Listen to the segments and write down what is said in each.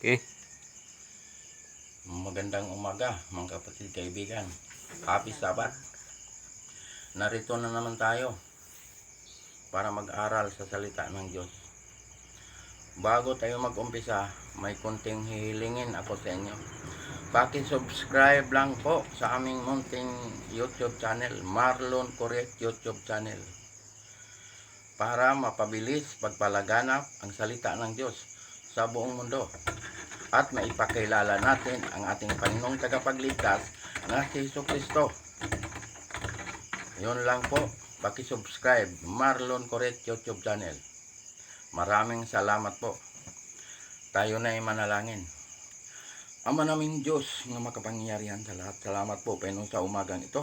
Okay. Magandang umaga mga kapatid kaibigan. Happy Sabat. Narito na naman tayo para mag-aral sa salita ng Diyos. Bago tayo mag-umpisa, may kunting hihilingin ako sa inyo. Paki-subscribe lang po sa aming munting YouTube channel, Marlon Correct YouTube channel, para mapabilis pagpalaganap ang salita ng Diyos sa buong mundo at maipakilala natin ang ating Panginoong tagapagligtas na si Jesucristo. Yun lang po, paki-subscribe Marlon Correct YouTube channel. Maraming salamat po. Tayo na ay manalangin. Ama naming Diyos na makapangyarihan sa lahat, salamat po Panginoon sa umagang ito.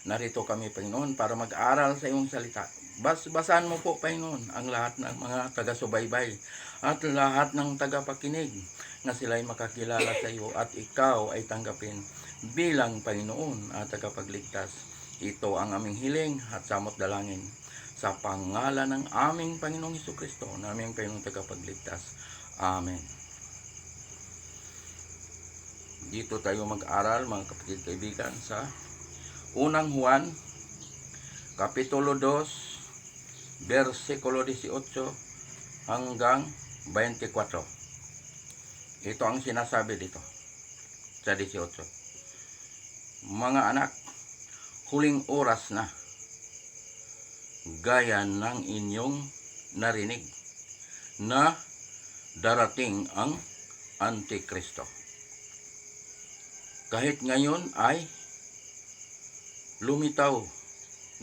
Narito kami Panginoon para mag-aral sa iyong salita. Basahan mo po Panginoon ang lahat ng mga taga-subaybay at lahat ng tagapakinig na sila'y makakilala sa iyo at ikaw ay tanggapin bilang Panginoon at tagapagligtas. Ito ang aming hiling at samot dalangin sa pangalan ng aming Panginoong Jesucristo, na aming Panginoong tagapagligtas. Amen. Dito tayo mag-aral mga kapatid kaibigan sa unang Juan Kapitulo 2 versikulo 18 hanggang 24. Ito ang sinasabi dito sa 18. Mga anak, huling oras na, gaya ng inyong narinig na darating ang Antikristo. Kahit ngayon ay lumitaw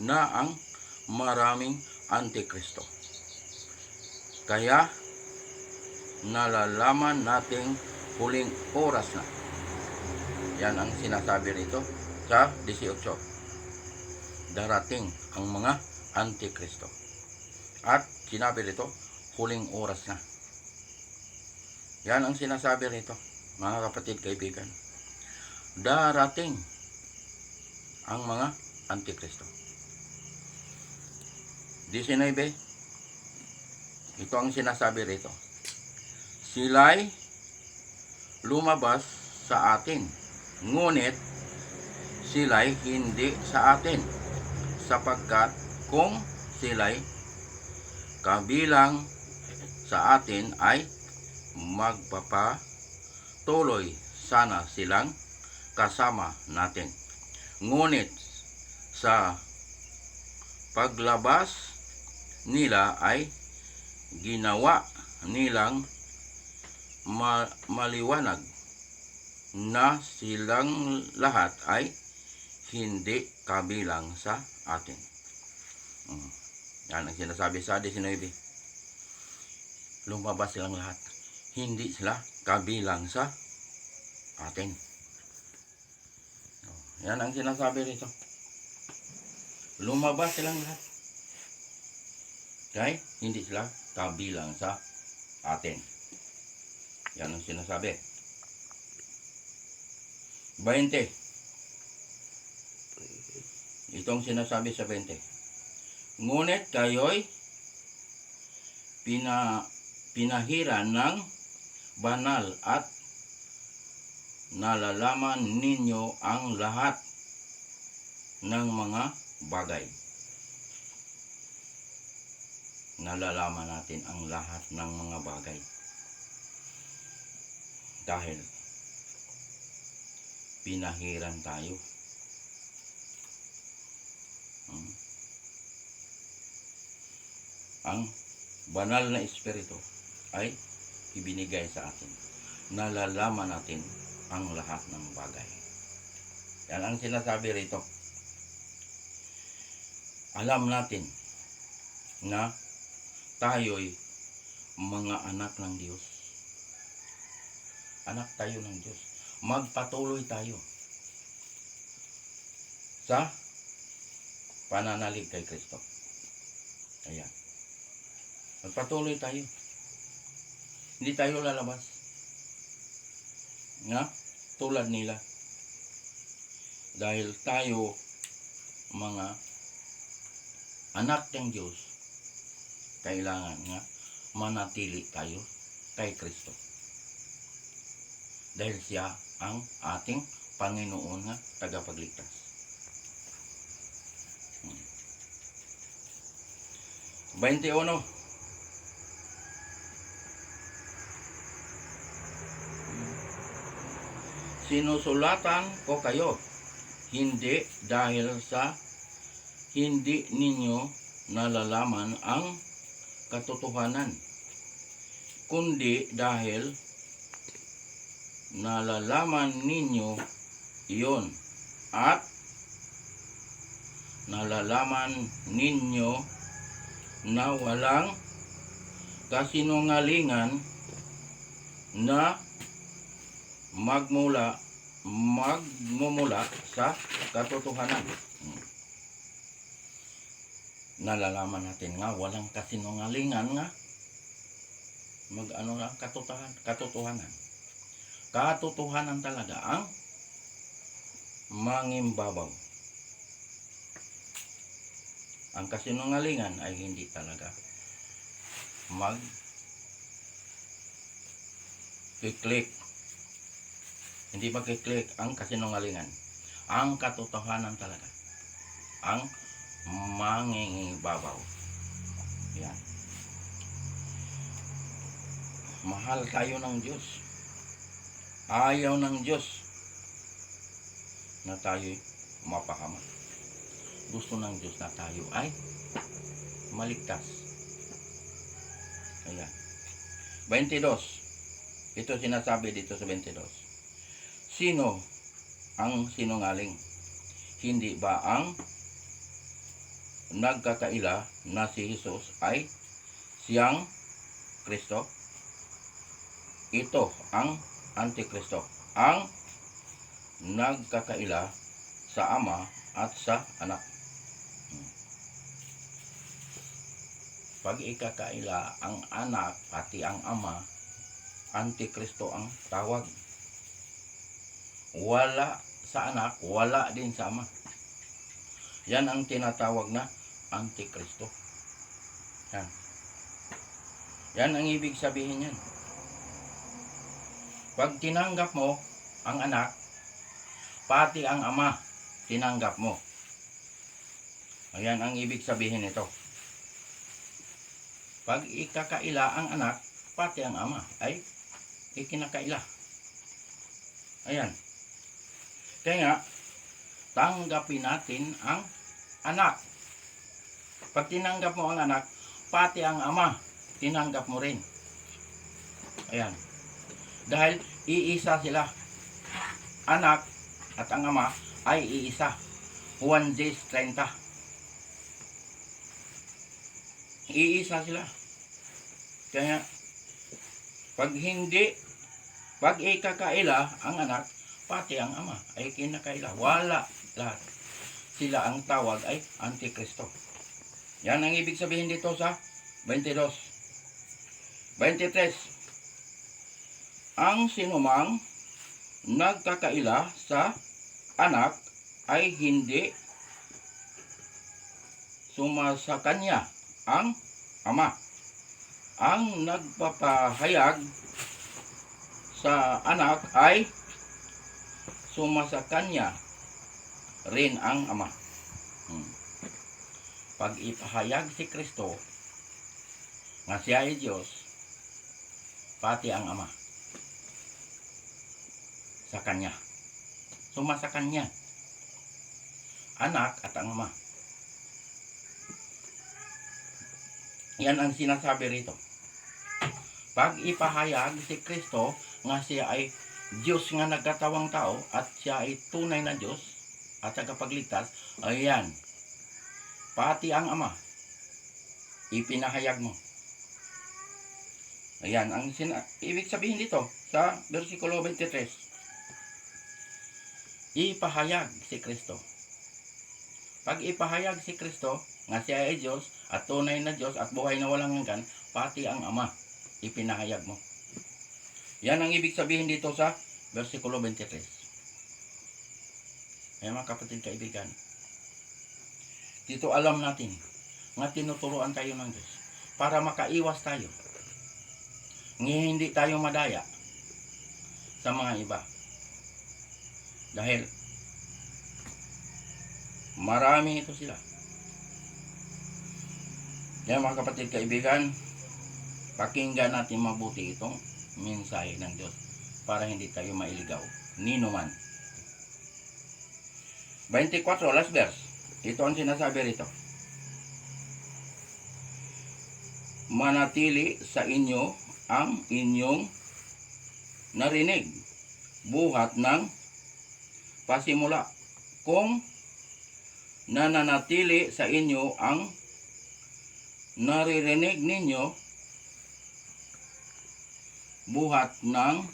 na ang maraming Antikristo. Kaya nalalaman nating huling oras na. Yan ang sinasabi rito sa 18. Darating ang mga Antikristo. At sinabi rito, huling oras na. Yan ang sinasabi rito, mga kapatid kaibigan. Darating ang mga Antikristo. 19. Ito ang sinasabi rito. Sila'y lumabas sa atin, ngunit sila'y hindi sa atin, sapagkat kung sila'y kabilang sa atin ay magpapatuloy sana silang kasama natin. Ngunit sa paglabas nila ay ginawa nilang maliwanag na silang lahat ay hindi kabilang sa atin. Yan ang sinasabi sa 19. Lumabas silang lahat. Hindi sila kabilang sa atin. Yan ang sinasabi rito. Lumabas silang lahat. Kaya hindi sila kabilang sa atin. Yan ang sinasabi. 20. Itong sinasabi sa 20. Ngunit kayo'y pinahiran ng banal at nalalaman ninyo ang lahat ng mga bagay. Nalalaman natin ang lahat ng mga bagay. Dahil pinahiran tayo. Ang banal na espiritu ay ibinigay sa atin. Nalalaman natin ang lahat ng bagay. Yan ang sinasabi rito. Alam natin na tayo'y mga anak ng Diyos. Anak tayo ng Diyos. Magpatuloy tayo sa pananalig kay Kristo. Ayan. Magpatuloy tayo. Hindi tayo lalabas nga tulad nila. Dahil tayo mga anak ng Diyos, kailangan nga manatili tayo kay Kristo. dahil siya ang ating Panginoon nga tagapagligtas. 21. Sinusulatan ko kayo, hindi dahil sa hindi ninyo nalalaman ang katotohanan, kundi dahil nalalaman ninyo iyon at nalalaman ninyo na walang kasinungalingan na magmumula sa katotohanan. Nalalaman natin nga walang kasinungalingan nga katotohanan. Katotohanan talaga ang mangimbabaw. Ang kasinungalingan ay hindi talaga kiklik. Hindi magkiklik ang kasinungalingan. Ang katotohanan talaga ang mangingibabaw. Yan. Mahal tayo ng Diyos. Ayaw ng Diyos na tayo'y mapahamak. Gusto ng Diyos na tayo ay maligtas. Ayan. 22. Ito sinasabi dito sa 22. Sino ang sinungaling? Hindi ba ang nagkakaila na si Jesus ay siyang Kristo? Ito ang Antikristo, ang nagkakaila sa Ama at sa Anak. Pag ikakaila ang Anak pati ang Ama, Antikristo ang tawag. Wala sa Anak, wala din sa Ama. Yan ang tinatawag na Antikristo. Yan. Yan ang ibig sabihin yan. Pag tinanggap mo ang Anak, pati ang Ama, tinanggap mo. Ayan ang ibig sabihin nito. Pag ikakaila ang Anak, pati ang Ama ay ikinakaila. Ayan. Kaya nga, tanggapin natin ang Anak. Pag tinanggap mo ang Anak, pati ang Ama, tinanggap mo rin. Ayan. Dahil iisa sila. Anak at ang Ama ay iisa. 1:30. Iisa sila. Kaya pag ikakaila ang Anak, pati ang Ama ay kinakaila. Wala lahat. Sila ang tawag ay Antikristo. Yan ang ibig sabihin dito sa 22. 23. Ang sinumang nagkakaila sa Anak ay hindi sumasa kanya ang Ama. Ang nagpapahayag sa Anak ay sumasa kanya rin ang Ama. Pag ipahayag si Kristo nga siya ay Diyos, pati ang Ama sa Kanya. Sumasa Kanya. Anak at ang Ama. Yan ang sinasabi rito. Pag ipahayag si Kristo nga siya ay Diyos nga nagkatawang tao at siya ay tunay na Diyos at tagapagligtas, ayan, pati ang Ama, ipinahayag mo. Ayan, ang ibig sabihin dito sa versikulo 23. Ipahayag si Kristo. Pag ipahayag si Kristo nga siya ay Diyos at tunay na Diyos at buhay na walang hanggan, pati ang Ama, ipinahayag mo. Yan ang ibig sabihin dito sa versikulo 23. Ay mga kapatid kaibigan, dito alam natin nga tinuturuan tayo ng Diyos para makaiwas tayo. Hindi tayo madaya sa mga iba. Dahil marami ito sila. Kaya mga kapatid kaibigan, pakinggan natin mabuti itong mensahe ng Diyos para hindi tayo mailigaw nino man. 24, last verse. Ito ang sinasabi rito. Manatili sa inyo ang inyong narinig, buhat ng pasimula. Kung nananatili sa inyo ang naririnig ninyo, buhat ng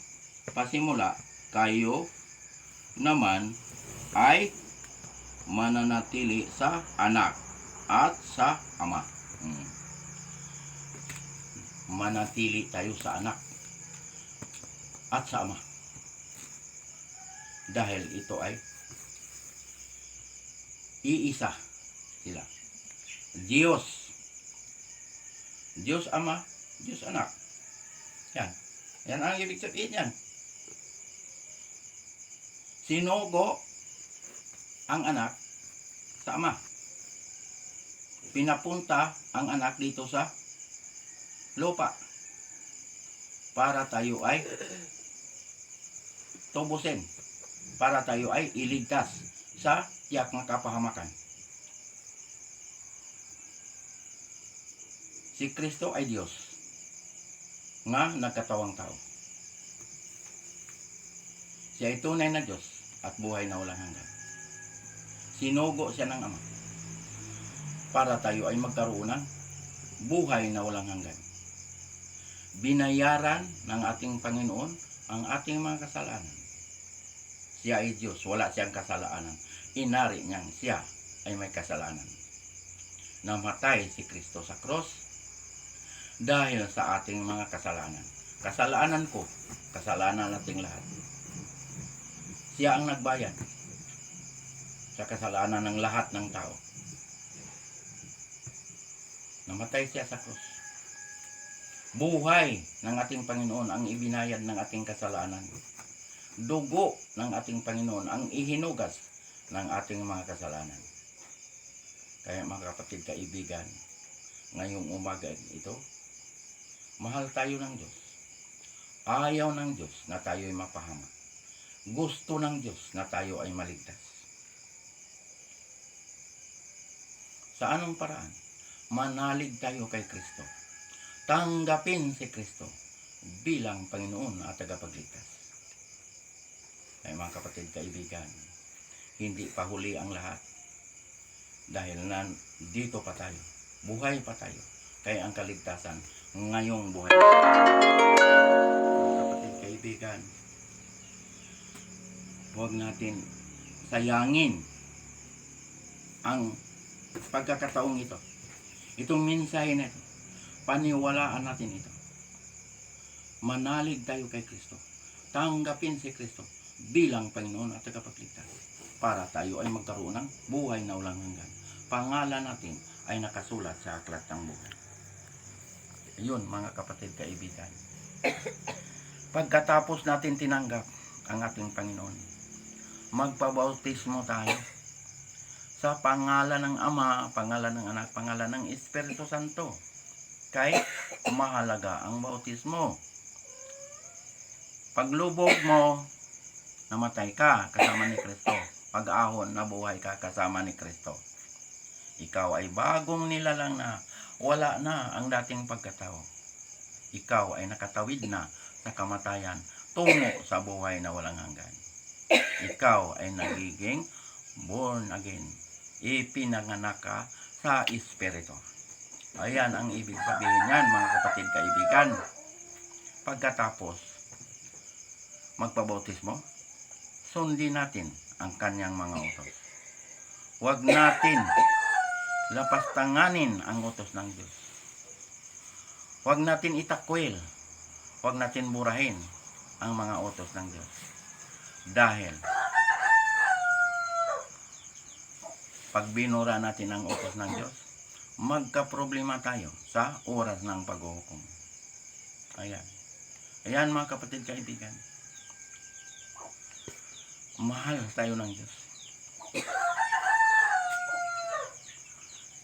pasimula, kayo naman ay mananatili sa anak at sa ama. Manatili tayo sa anak at sa ama. Dahil ito ay iisa sila. Diyos. Diyos Ama, Diyos Anak. Yan. Yan ang ibig sabihin yan. Sinugo ang anak sa ama. Pinapunta ang anak dito sa lupa para tayo ay tubusin, para tayo ay iligtas sa tiyak na kapahamakan. Si Kristo ay Diyos nga nagkatawang tao. Siya ay tunay na Diyos at buhay na walang hanggan. Sinugo siya ng Ama para tayo ay magkaroon ng buhay na walang hanggan. Binayaran ng ating Panginoon ang ating mga kasalanan. Siya ay Diyos, wala siyang kasalanan. Inari niyang siya ay may kasalanan. Namatay si Kristo sa cross dahil sa ating mga kasalanan. Kasalanan ko, kasalanan nating lahat. Siya ang nagbayad sa kasalanan ng lahat ng tao. Namatay siya sa cross. Buhay ng ating Panginoon ang ibinayad ng ating kasalanan. Dugo ng ating Panginoon ang ihinugas ng ating mga kasalanan. Kaya mga kapatid kaibigan, ngayong umaga ito, mahal tayo ng Diyos. Ayaw ng Diyos na tayo ay mapahamak. Gusto ng Diyos na tayo ay maligtas. Sa anong paraan? Manalig tayo kay Kristo. Tanggapin si Kristo bilang Panginoon at tagapagligtas. Ay mga kapatid kaibigan, hindi pa huli ang lahat. Dahil dito pa tayo, buhay pa tayo. Kaya ang kaligtasan ngayong buhay. Mga kapatid kaibigan, huwag natin sayangin ang pagkakataong ito. Itong mensahe na ito, paniwalaan natin ito. Manalig tayo kay Kristo. Tanggapin si Kristo bilang Panginoon at tagapagligtas para tayo ay magkaroon ng buhay na walang hanggan. Pangalan natin ay nakasulat sa aklat ng buhay. Yun mga kapatid kaibigan. Pagkatapos natin tinanggap ang ating Panginoon, magpabautismo tayo sa pangalan ng Ama, pangalan ng Anak, pangalan ng Espiritu Santo. Kay mahalaga ang bautismo. Paglubog mo, namatay ka kasama ni Kristo. Pag-ahon, nabuhay ka kasama ni Kristo. Ikaw ay bagong nilalang na, wala na ang dating pagkatao. Ikaw ay nakatawid na sa kamatayan tungo sa buhay na walang hanggan. Ikaw ay nagiging born again. Ipinanganak ka sa Espiritu. Ayan ang ibig sabihin yan mga kapatid kaibigan. Pagkatapos magpabautismo, sundin natin ang kanyang mga utos. Huwag natin lapastanganin ang utos ng Diyos. Huwag natin itakwil. Huwag natin burahin ang mga utos ng Diyos. Dahil pag binura natin ang utos ng Diyos, magka-problema tayo sa oras ng paghuhukom. Ayan. Ayan mga kapatid kaibigan. mahal tayo ng Diyos.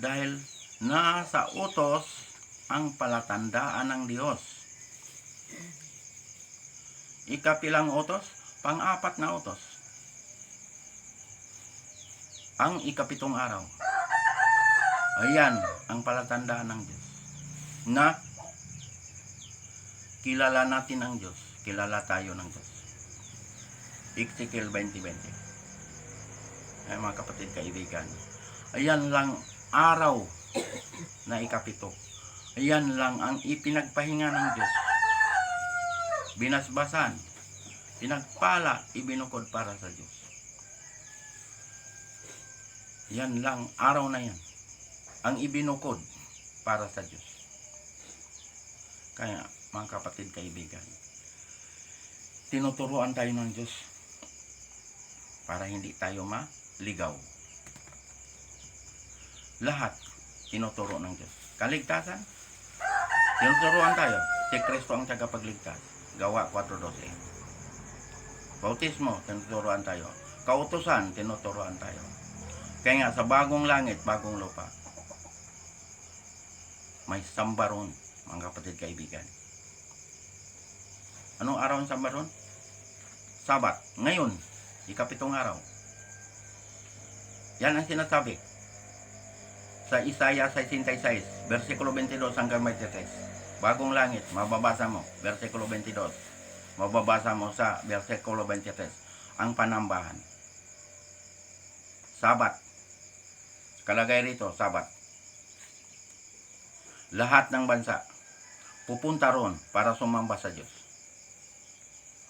Dahil nasa utos ang palatandaan ng Diyos. Ikapilang utos, pang-apat na utos. Ang ikapitong araw. Ayan ang palatandaan ng Diyos. Na kilala natin ang Diyos. Kilala tayo ng Diyos. Ezekiel 20:20. Ay mga kapatid, kaibigan. Ayan lang araw na ikapito. Ayan lang ang ipinagpahinga ng Diyos. Binasbasan, pinagpala, ibinukod para sa Diyos. Yan lang, araw na yan, ang ibinukod para sa Diyos. Kaya, mga kapatid, kaibigan, tinuturuan tayo ng Diyos para hindi tayo maligaw. Lahat, tinuturo ng Diyos. Kaligtasan, tinuturuan tayo. Si Kristo ang tagapagligtas. Gawa 4:12. Bautismo, tinuturuan tayo. Kautusan, tinuturuan tayo. Kaya nga, sa bagong langit, bagong lupa, may sambaron, mga kapatid, kaibigan. Anong araw ang sambaron? Sabat. Ngayon, ikapitong araw. Yan ang sinasabi sa Isaiah 66, versikulo 22 hanggang 23. Bagong langit, mababasa mo, versikulo 22. Mababasa mo sa versikulo 23, ang panambahan. Sabat. Kalagay rito, Sabat. Lahat ng bansa pupunta ron para sumamba sa Diyos.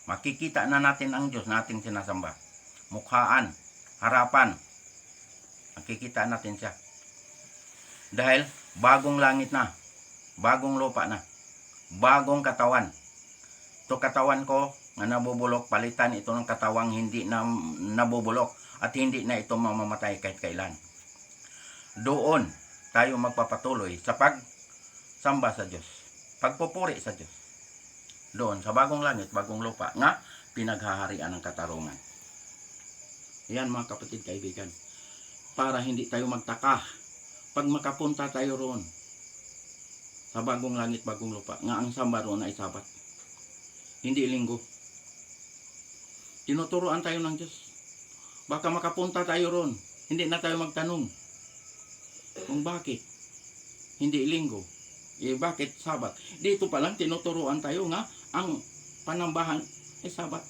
Makikita na natin ang Diyos nating sinasamba. Mukhaan, harapan. Makikita natin siya. Dahil bagong langit na, bagong lupa na, bagong katawan. Ito katawan ko na nabubulok, palitan ito ng katawang hindi na nabubulok at hindi na ito mamamatay kahit kailan. Doon tayo magpapatuloy sa pagsamba sa Diyos, pagpupuri sa Diyos. Doon sa bagong langit, bagong lupa nga pinaghaharian ng katarungan. Yan mga kapatid, kaibigan, para hindi tayo magtaka pag makapunta tayo roon sa bagong langit, bagong lupa, nga ang samba roon ay Sabat, hindi linggo. Tinuturuan tayo ng Diyos. Baka makapunta tayo roon, hindi na tayo magtanong kung bakit hindi linggo, bakit Sabat. Dito pa lang tinuturuan tayo nga ang panambahan ay Sabat.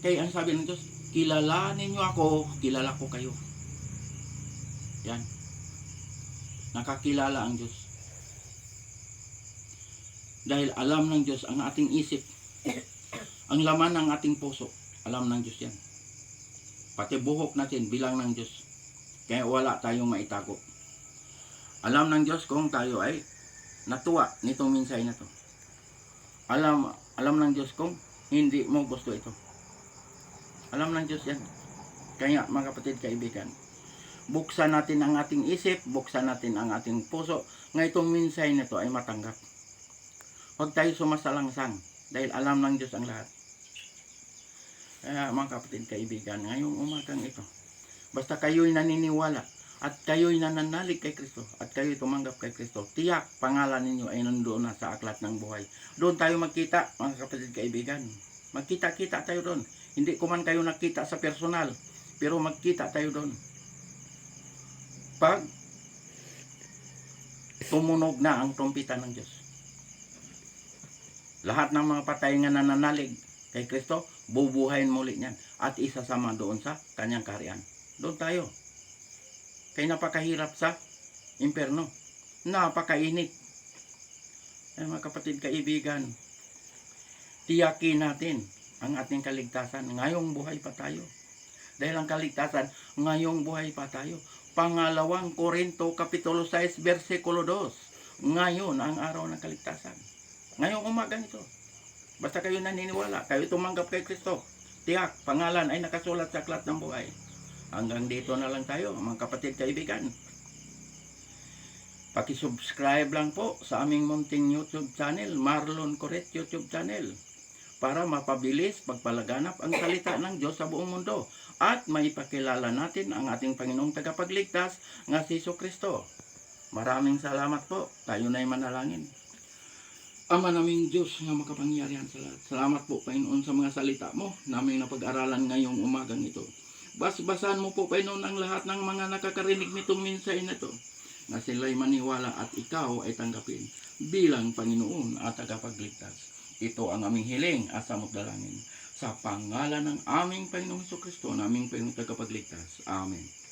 Kaya ang sabi ng Diyos, kilalanin niyo ako, kilala ko kayo. Yan. Nakakilala ang Diyos. Dahil alam ng Diyos ang ating isip, ang laman ng ating puso, alam ng Diyos yan. Pati buhok natin, bilang ng Diyos. Kaya wala tayong maitago. Alam ng Diyos kung tayo ay natuwa nitong minsay na to. Alam ng Diyos kung hindi mo gusto ito. Alam ng Diyos yan. Kaya mga kapatid, kaibigan, buksan natin ang ating isip, buksan natin ang ating puso, nga itong minsay na to ay matanggap. Huwag tayo sumasalangsang dahil alam ng Diyos ang lahat. Kaya mga kapatid, kaibigan, ngayong umagang ito, basta kayo'y naniniwala at kayo'y nananalig kay Kristo at kayo'y tumanggap kay Kristo, tiyak pangalan ninyo ay nandoon na sa aklat ng buhay. Doon tayo magkita, mga kapatid, kaibigan. Magkita-kita tayo doon. Hindi ko man kayo nakita sa personal, pero magkita tayo doon. Pag tumunog na ang trumpeta ng Diyos, lahat ng mga patay nga nananalig kay Kristo, bubuhayin muli niyan at isasama doon sa kanyang kaharian. Doon tayo. Kaya napakahirap sa impyerno. Napakainit. Ay mga kapatid, kaibigan, tiyakin natin ang ating kaligtasan. Ngayong buhay pa tayo. Dahil ang kaligtasan, ngayong buhay pa tayo. Pangalawang Korinto, Kapitulo 6, versikulo 2. Ngayon ang araw ng kaligtasan. Ngayong umaga nito. Basta kayo naniniwala, kayo tumanggap kay Kristo, tiyak, pangalan ay nakasulat sa aklat ng buhay. Hanggang dito na lang tayo, mga kapatid, kaibigan. Paki-subscribe lang po sa aming munting YouTube channel, Marlon Coret YouTube channel. para mapabilis pagpalaganap ang salita ng Diyos sa buong mundo at maipakilala natin ang ating Panginoong tagapagligtas nga si Jesucristo. Maraming salamat po. Tayo na'y manalangin. Ama naming Diyos nga makapangyarihan sa lahat. Salamat po, Panginoon, sa mga salita mo naming napag-aralan ngayong umagang ito. Basbasan mo po, Panginoon, ang lahat ng mga nakakarinig nitong mensahe na ito, na sila'y maniwala at ikaw ay tanggapin bilang Panginoon at tagapagligtas. Ito ang aming hiling at samot dalangin. Sa pangalan ng aming Panginoong Jesucristo, naming Panginoong tagapagligtas. Amen.